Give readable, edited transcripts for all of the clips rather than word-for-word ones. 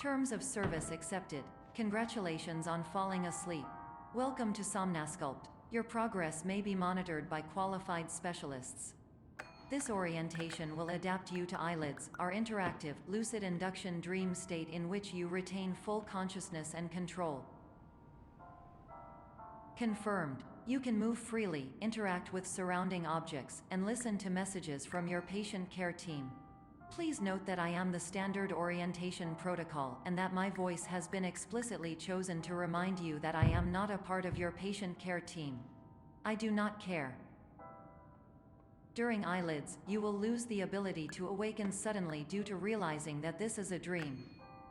Terms of service accepted. Congratulations on falling asleep. Welcome to Somnasculpt. Your progress may be monitored by qualified specialists. This orientation will adapt you to eyelids, our interactive, lucid induction dream state in which you retain full consciousness and control. Confirmed. You can move freely, interact with surrounding objects, and listen to messages from your patient care team. Please note that I am the standard orientation protocol and that my voice has been explicitly chosen to remind you that I am not a part of your patient care team. I do not care. During eyelids, you will lose the ability to awaken suddenly due to realizing that this is a dream.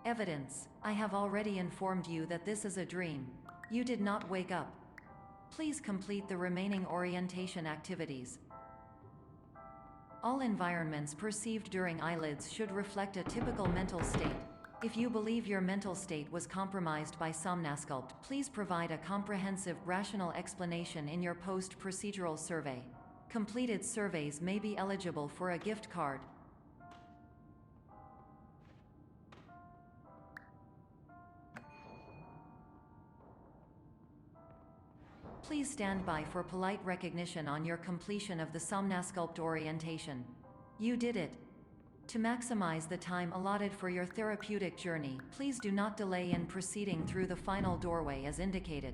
Evidence: I have already informed you that this is a dream. You did not wake up. Please complete the remaining orientation activities. All environments perceived during eyelids should reflect a typical mental state. If you believe your mental state was compromised by Somnasculpt, please provide a comprehensive, rational explanation in your post-procedural survey. Completed surveys may be eligible for a gift card. Please stand by for polite recognition on your completion of the Somnasculpt orientation. You did it. To maximize the time allotted for your therapeutic journey, please do not delay in proceeding through the final doorway as indicated.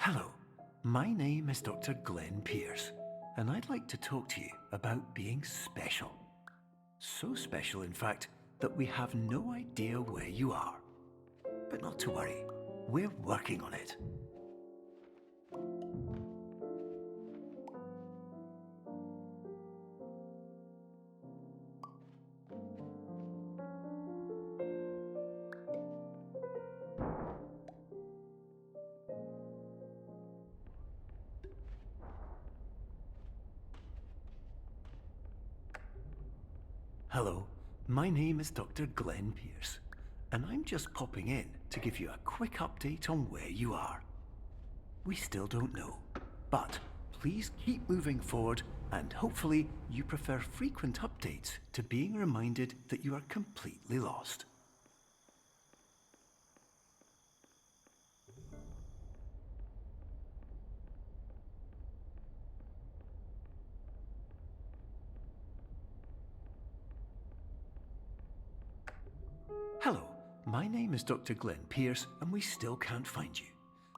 Hello, my name is Dr. Glenn Pierce, and I'd like to talk to you about being special. So special, in fact, that we have no idea where you are. But not to worry, we're working on it. Hello, my name is Dr. Glenn Pierce, and I'm just popping in to give you a quick update on where you are. We still don't know, but please keep moving forward, and hopefully you prefer frequent updates to being reminded that you are completely lost. Hello, my name is Dr. Glenn Pierce, and we still can't find you.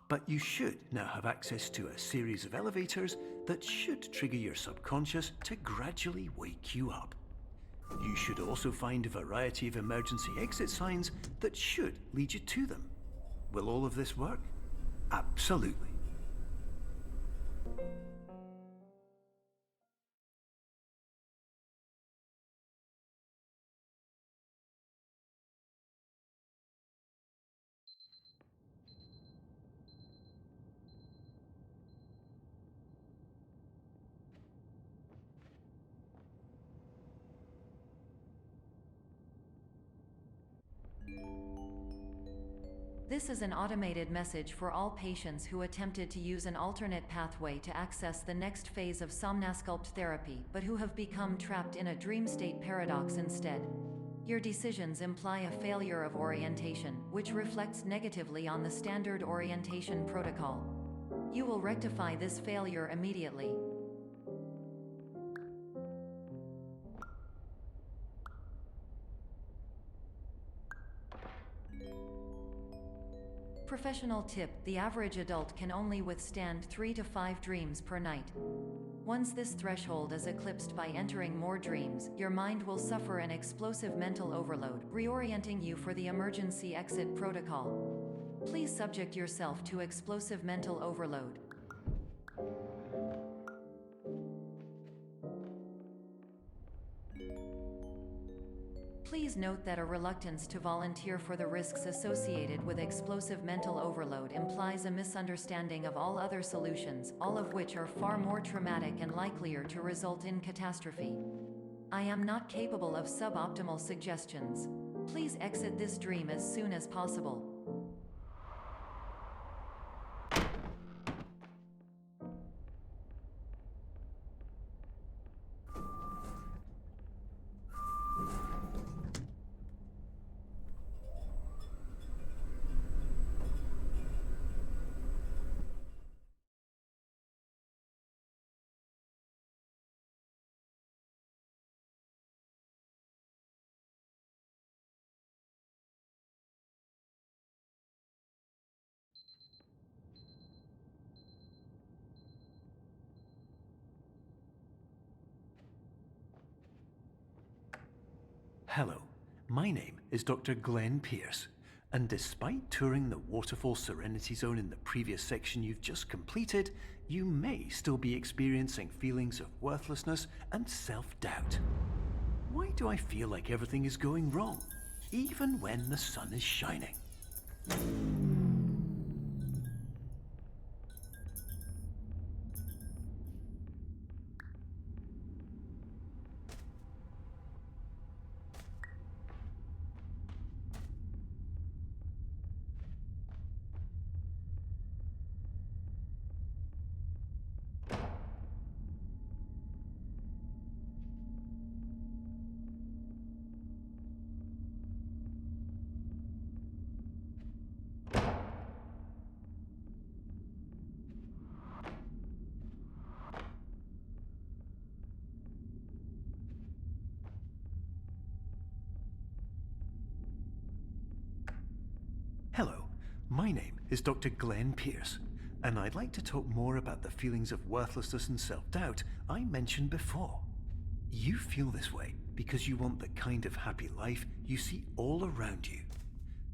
But you should now have access to a series of elevators that should trigger your subconscious to gradually wake you up. You should also find a variety of emergency exit signs that should lead you to them. Will all of this work? Absolutely. This is an automated message for all patients who attempted to use an alternate pathway to access the next phase of Somnasculpt therapy but who have become trapped in a dream state paradox instead. Your decisions imply a failure of orientation, which reflects negatively on the standard orientation protocol. You will rectify this failure immediately. Professional tip: the average adult can only withstand 3 to 5 dreams per night. Once this threshold is eclipsed by entering more dreams, your mind will suffer an explosive mental overload, reorienting you for the emergency exit protocol. Please subject yourself to explosive mental overload. Please note that a reluctance to volunteer for the risks associated with explosive mental overload implies a misunderstanding of all other solutions, all of which are far more traumatic and likelier to result in catastrophe. I am not capable of suboptimal suggestions. Please exit this dream as soon as possible. Hello, my name is Dr. Glenn Pierce, and despite touring the Waterfall Serenity Zone in the previous section you've just completed, you may still be experiencing feelings of worthlessness and self-doubt. Why do I feel like everything is going wrong, even when the sun is shining? Hello, my name is Dr. Glenn Pierce, and I'd like to talk more about the feelings of worthlessness and self-doubt I mentioned before. You feel this way because you want the kind of happy life you see all around you,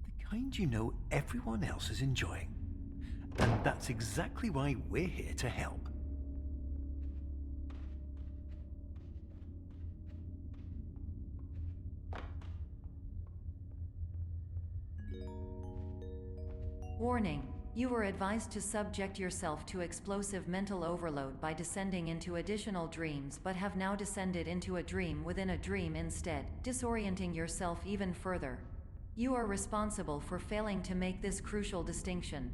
the kind you know everyone else is enjoying. And that's exactly why we're here to help. Warning: you were advised to subject yourself to explosive mental overload by descending into additional dreams, but have now descended into a dream within a dream instead, disorienting yourself even further. You are responsible for failing to make this crucial distinction.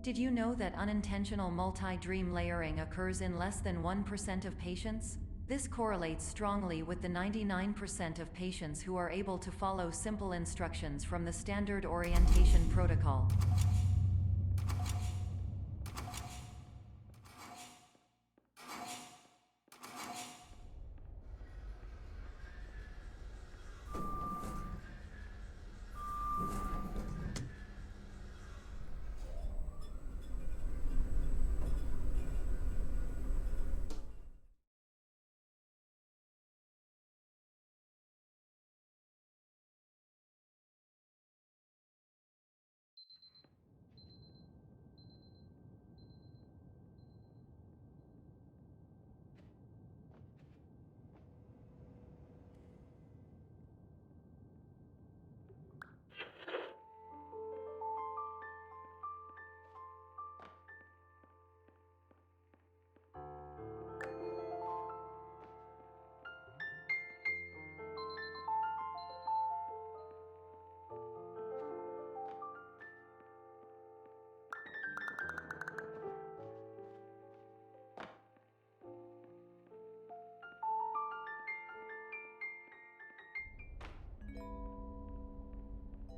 Did you know that unintentional multi-dream layering occurs in less than 1% of patients? This correlates strongly with the 99% of patients who are able to follow simple instructions from the standard orientation protocol.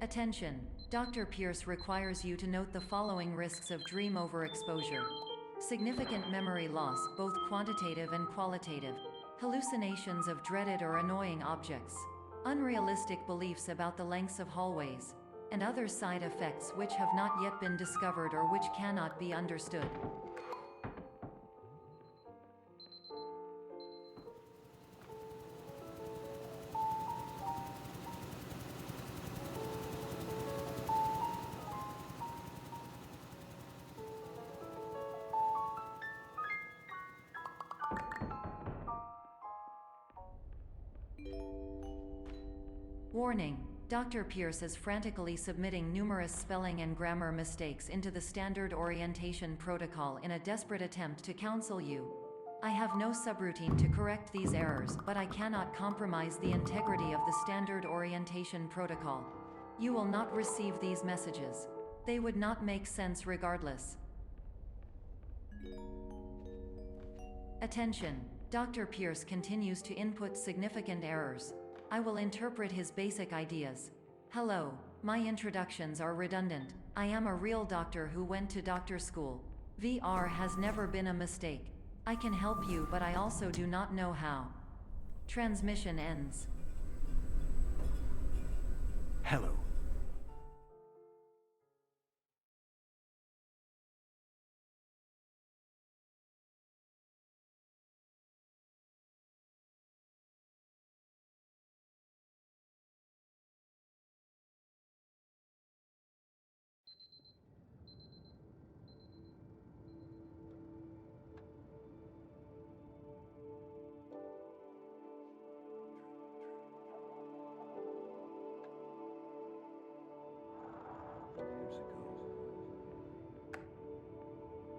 Attention! Dr. Pierce requires you to note the following risks of dream overexposure. Significant memory loss, both quantitative and qualitative. Hallucinations of dreaded or annoying objects. Unrealistic beliefs about the lengths of hallways. And other side effects which have not yet been discovered or which cannot be understood. Warning: Dr. Pierce is frantically submitting numerous spelling and grammar mistakes into the standard orientation protocol in a desperate attempt to counsel you. I have no subroutine to correct these errors, but I cannot compromise the integrity of the standard orientation protocol. You will not receive these messages. They would not make sense regardless. Attention! Dr. Pierce continues to input significant errors. I will interpret his basic ideas. Hello, my introductions are redundant. I am a real doctor who went to doctor school. VR has never been a mistake. I can help you, but I also do not know how. Transmission ends. Hello.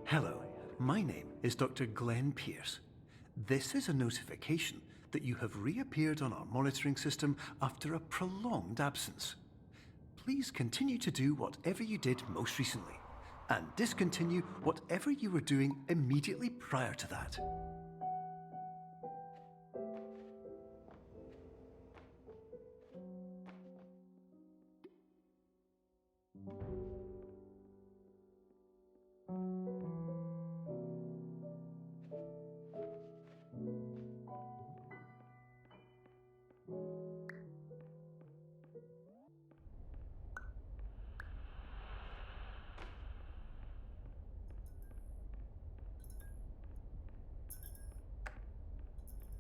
Hello, my name is Dr. Glenn Pierce. This is a notification that you have reappeared on our monitoring system after a prolonged absence. Please continue to do whatever you did most recently, and discontinue whatever you were doing immediately prior to that.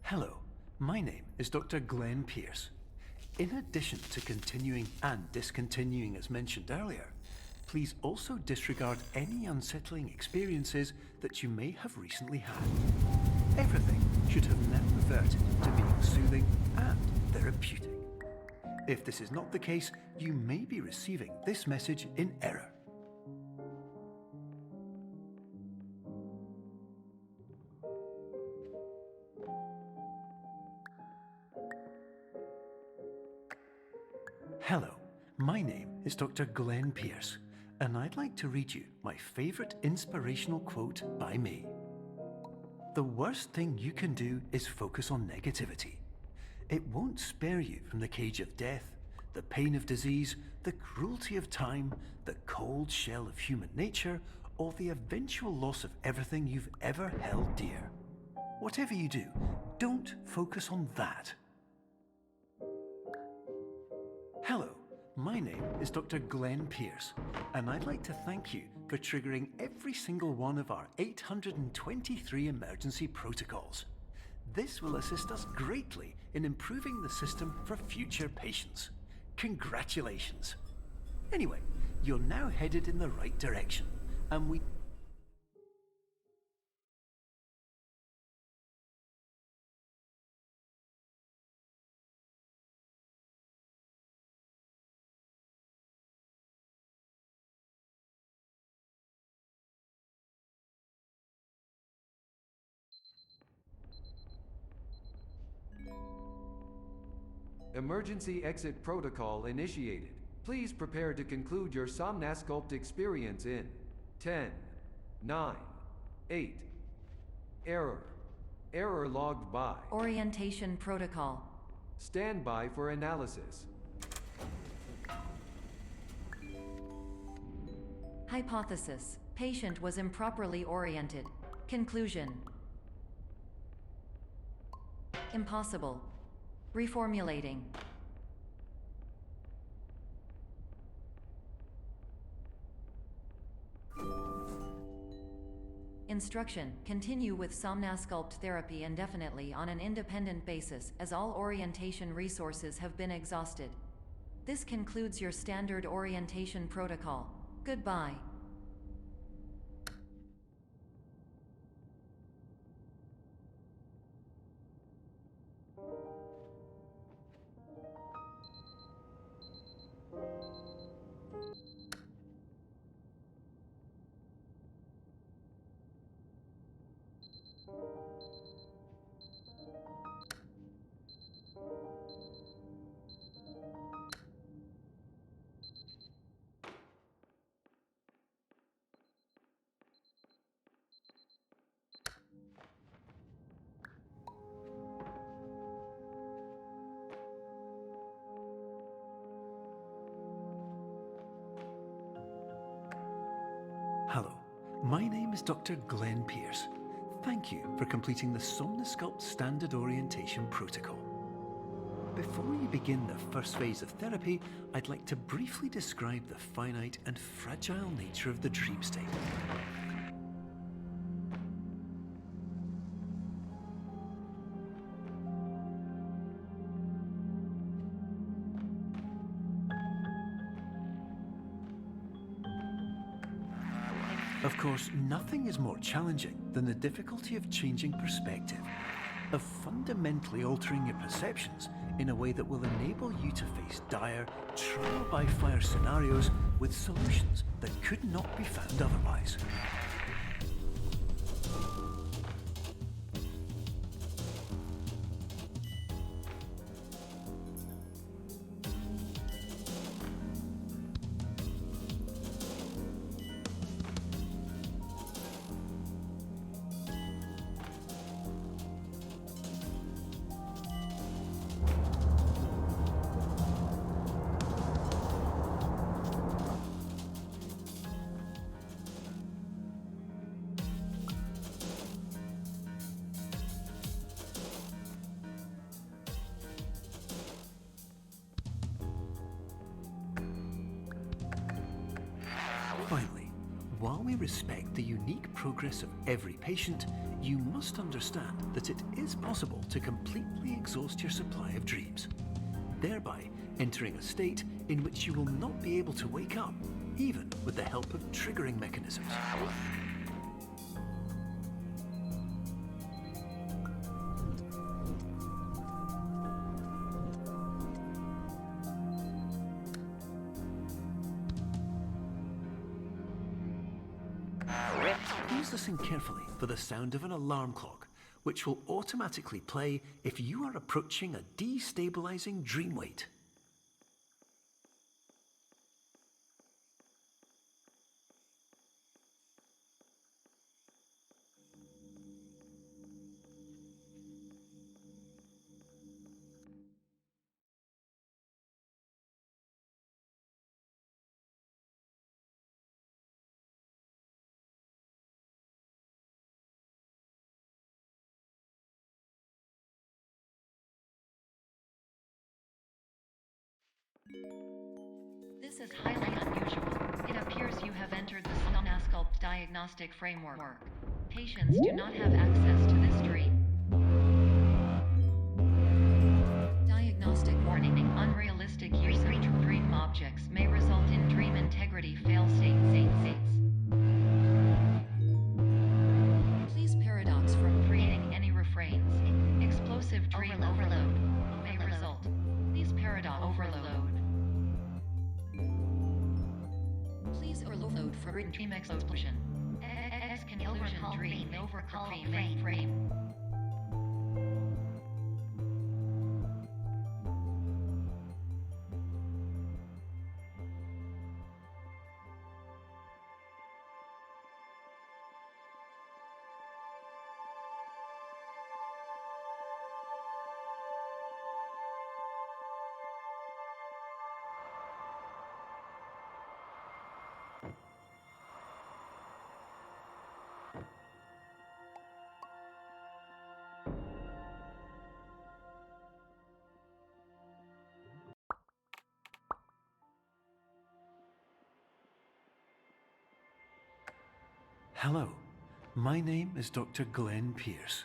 Hello, my name is Dr. Glenn Pierce. In addition to continuing and discontinuing as mentioned earlier, please also disregard any unsettling experiences that you may have recently had. Everything should have now reverted to being soothing and therapeutic. If this is not the case, you may be receiving this message in error. Hello, my name is Dr. Glenn Pierce, and I'd like to read you my favorite inspirational quote by me. The worst thing you can do is focus on negativity. It won't spare you from the cage of death, the pain of disease, the cruelty of time, the cold shell of human nature, or the eventual loss of everything you've ever held dear. Whatever you do, don't focus on that. Hello, my name is Dr. Glenn Pierce, and I'd like to thank you for triggering every single one of our 823 emergency protocols. This will assist us greatly in improving the system for future patients. Congratulations! Anyway, you're now headed in the right direction, and we... Emergency exit protocol initiated. Please prepare to conclude your Somnasculpt experience in 10, 9, 8. Error. Error logged by. Orientation protocol. Stand by for analysis. Hypothesis: patient was improperly oriented. Conclusion: impossible. Reformulating. Instruction: continue with Somnasculpt therapy indefinitely on an independent basis, as all orientation resources have been exhausted. This concludes your standard orientation protocol. Goodbye. Hello, my name is Dr. Glenn Pierce. Thank you for completing the Somnasculpt Standard Orientation Protocol. Before we begin the first phase of therapy, I'd like to briefly describe the finite and fragile nature of the dream state. Of course, nothing is more challenging than the difficulty of changing perspective, of fundamentally altering your perceptions in a way that will enable you to face dire, trial-by-fire scenarios with solutions that could not be found otherwise. Finally, while we respect the unique progress of every patient, you must understand that it is possible to completely exhaust your supply of dreams, thereby entering a state in which you will not be able to wake up, even with the help of triggering mechanisms. Please listen carefully for the sound of an alarm clock, which will automatically play if you are approaching a destabilizing dream weight. This is highly unusual. It appears you have entered the Somnasculpt diagnostic framework. Patients do not have access to this dream. Diagnostic warning. Unrealistic use of dream objects may result in dream integrity fail-states. Please paradox from creating any refrains. Explosive dream overload may result. Please paradox overload. Please overload for dream explosion. Conclusion dream overcall frame. Hello, my name is Dr. Glenn Pierce,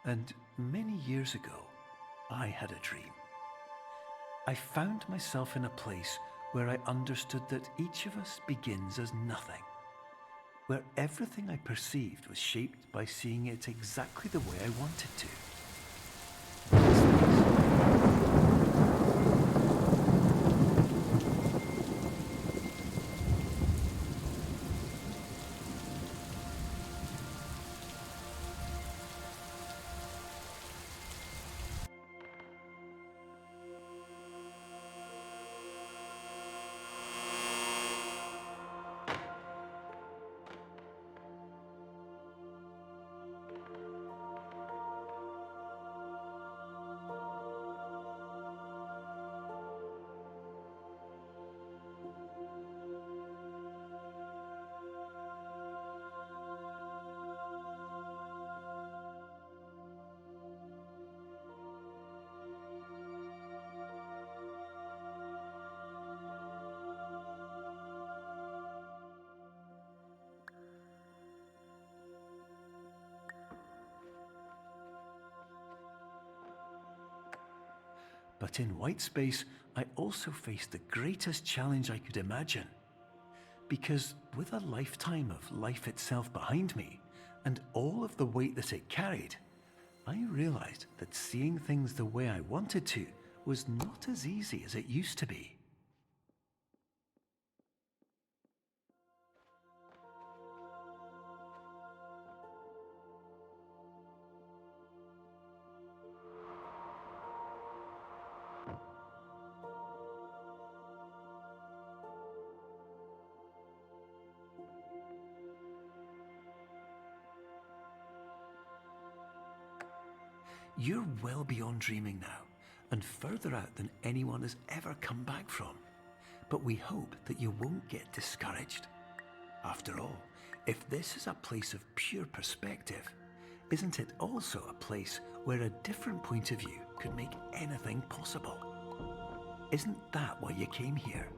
and many years ago, I had a dream. I found myself in a place where I understood that each of us begins as nothing, where everything I perceived was shaped by seeing it exactly the way I wanted to. But in white space, I also faced the greatest challenge I could imagine. Because with a lifetime of life itself behind me, and all of the weight that it carried, I realized that seeing things the way I wanted to was not as easy as it used to be. You're well beyond dreaming now, and further out than anyone has ever come back from. But we hope that you won't get discouraged. After all, if this is a place of pure perspective, isn't it also a place where a different point of view could make anything possible? Isn't that why you came here?